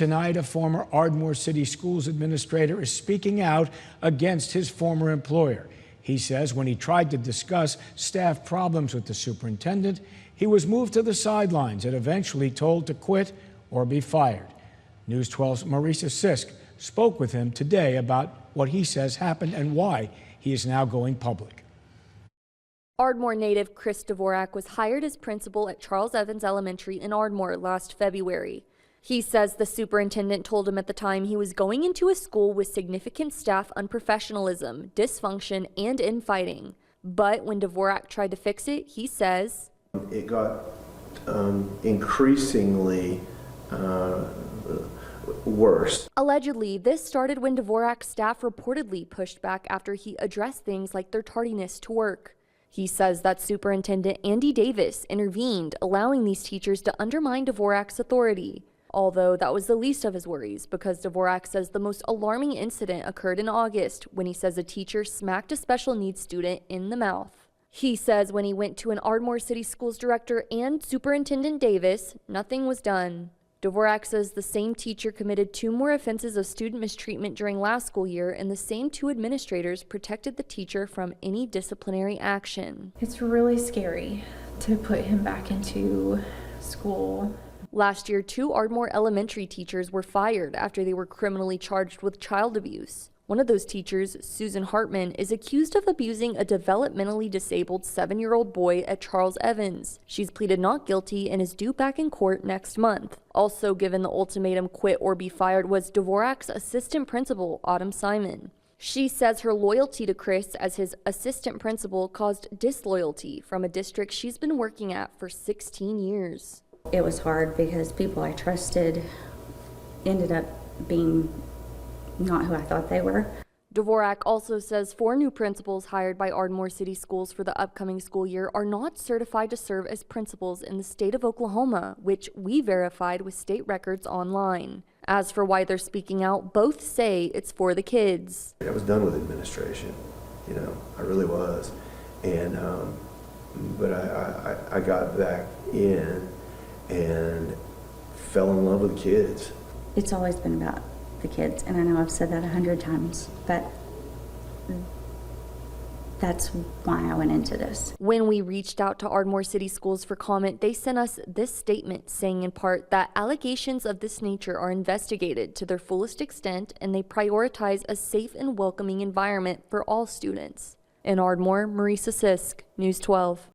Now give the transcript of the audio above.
Tonight, a former Ardmore City Schools administrator is speaking out against his former employer. He says when he tried to discuss staff problems with the superintendent, he was moved to the sidelines and eventually told to quit or be fired. News 12's Marisa Sisk spoke with him today about what he says happened and why he is now going public. Ardmore native Chris Dvorak was hired as principal at Charles Evans Elementary in Ardmore last February. He says the superintendent told him at the time he was going into a school with significant staff unprofessionalism, dysfunction, and infighting. But when Dvorak tried to fix it, he says, it got increasingly worse. Allegedly, this started when Dvorak's staff reportedly pushed back after he addressed things like their tardiness to work. He says that Superintendent Andy Davis intervened, allowing these teachers to undermine Dvorak's authority. Although that was the least of his worries, because Dvorak says the most alarming incident occurred in August when he says a teacher smacked a special needs student in the mouth. He says when he went to an Ardmore City Schools director and Superintendent Davis, nothing was done. Dvorak says the same teacher committed 2 more offenses of student mistreatment during last school year, and the same 2 administrators protected the teacher from any disciplinary action. It's really scary to put him back into school. Last year, 2 Ardmore elementary teachers were fired after they were criminally charged with child abuse. One of those teachers, Susan Hartman, is accused of abusing a developmentally disabled 7-year-old boy at Charles Evans. She's pleaded not guilty and is due back in court next month. Also given the ultimatum quit or be fired was Dvorak's assistant principal, Autumn Simon. She says her loyalty to Chris as his assistant principal caused disloyalty from a district she's been working at for 16 years. It was hard because people I trusted ended up being not who I thought they were. Dvorak also says 4 new principals hired by Ardmore City Schools for the upcoming school year are not certified to serve as principals in the state of Oklahoma, which we verified with state records online. As for why they're speaking out, both say it's for the kids. I was done with administration, I really was. And, but I got back in and fell in love with the kids. It's always been about the kids, and I know I've said that 100 times, but that's why I went into this. When we reached out to Ardmore City Schools for comment, they sent us this statement saying in part that allegations of this nature are investigated to their fullest extent and they prioritize a safe and welcoming environment for all students. In Ardmore, Marisa Sisk, News 12.